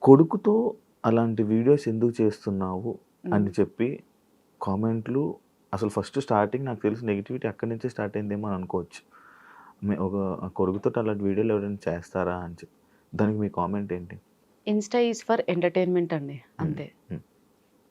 కొడుకుతో అలాంటి వీడియోస్ ఎందుకు చేస్తున్నావు హ్మ్. అని చెప్పి కామెంట్లు అసలు ఫస్ట్ స్టార్టింగ్ నాకు తెలిసి నెగటివిటీ అక్కడి నుంచే స్టార్ట్ అయిందేమో అని అనుకోవచ్చు. ఒక కొడుకుతోటి అలాంటి వీడియోలు ఎవరైనా చేస్తారా అని చెప్పి. దానికి మీ కామెంట్ ఏంటి? ఇన్‌స్టా ఈజ్ ఫర్ ఎంటర్‌టైన్‌మెంట్ అండి. హ్మ్. అంతే. హ్మ్.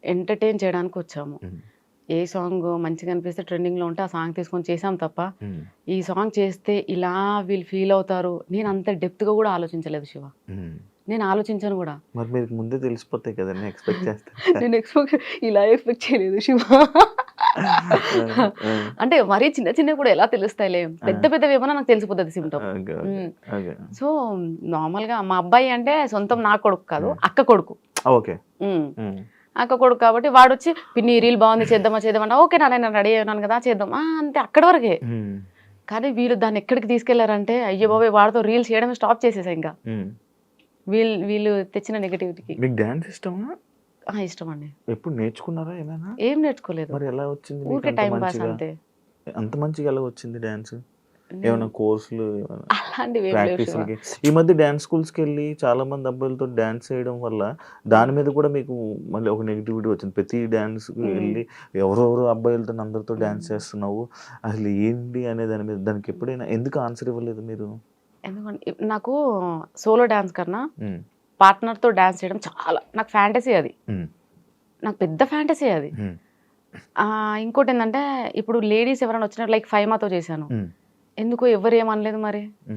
ఎంటర్‌టైన్ చేయడానికొచ్చాము. హ్మ్. ఏ సాంగ్ మంచిగా అనిపిస్తే ట్రెండింగ్‌లో ఉంటే ఆ సాంగ్ తీసుకొని చేసాం తప్ప, హ్మ్. ఈ సాంగ్ చేస్తే ఇలా వీళ్ళు ఫీల్ అవుతారు. నేను అంత డెప్త్‌గా కూడా ఆలోచించలేదు శివ. హ్మ్. నేను ఆలోచించను కూడా. మరి మీకు ముందే తెలిసిపోతాయి కదండీ! ఎక్స్‌పెక్ట్ చేస్తారు. నేను ఇలా ఎక్స్‌పెక్ట్ చేయలేదు శివ. ఆ! ఆ! అంటే మరీ చిన్న చిన్నవి కూడా ఎలా తెలుస్తాయిలే. ఆ! పెద్ద పెద్దవేమన్నా నాకు తెలిసిపోతది సిమ్టమ్. ఓకే. ఓకే. హ్మ్. ఓకే. సో, నార్మల్‌గా మా అబ్బాయి అంటే సొంతం నా కొడుకు కాదు. హ్మ్. అక్క కొడుకు. ఓకే. హ్మ్. హ్మ్. అక్క కొడుకు కాబట్టి వాడొచ్చి పిన్ని ఈ రీల్ బాగుంది చేద్దామా చేద్దామా అంటే ఓకే నాన్న నేను రెడీ అయినాను కదా చేద్దాం. అంతే అక్కడి వరకే. హ్మ్. కానీ వీళ్ళు దాన్ని ఎక్కడికి తీసుకెళ్లారంటే అయ్య బాబోయ్! వాడితో రీల్స్ చేయడమే స్టాప్ చేసేసా ఇంకా. హ్మ్. వీళ్ళు తెచ్చిన నెగటివిటీకి. మీకు డాన్స్ ఇష్టమా? ఇష్టమండి. ఎప్పుడు నేర్చుకున్నారా ఏమైనా? ఏం నేర్చుకోలేదు. మరి ఎలా వచ్చింది ఊరికే మీకంత టైమ్ పాస్ మంచిగా? అంతే. అంత మంచిగా ఎలా వచ్చింది డాన్స్? నేను ఏమన్నా కోర్సులు ఏమన్నా అలాంటివేం లేవు శివ. ప్రాక్టీసులకి? ఈ మధ్య డాన్స్ స్కూల్స్‌కెళ్ళి చాలామంది అబ్బాయిలతో డాన్స్ చేయడం వల్ల దాని మీద కూడా మీకు మళ్ళీ ఒక నెగటివిటీ వచ్చింది. ప్రతి డాన్స్‌కి హ్మ్. ఎళ్లి ఎవరెవరో అబ్బాయిలతోని అందరితో డాన్స్ హ్మ్. చేస్తున్నావు. అసలు ఏంటి అనే దాని మీద దానికి ఎప్పుడైనా ఎందుకు ఆన్సర్ ఇవ్వలేదు మీరు? ఎందుకంటే నాకు సోలో డాన్స్ కన్నా హ్మ్. పార్ట్నర్‌తో డాన్స్ చేయడం చాలా నాకు ఫ్యాంటసీ అది. హ్మ్. నాకు పెద్ద ఫ్యాంటసీ అది. హ్మ్. ఇంకోటేందంటే ఇప్పుడు లేడీస్ ఎవరైనా వచ్చినట్టు లైక్ ఫైమాతో చేశాను. హ్మ్. ఎందుకో ఎవ్వరు ఏమనలేదు మరి.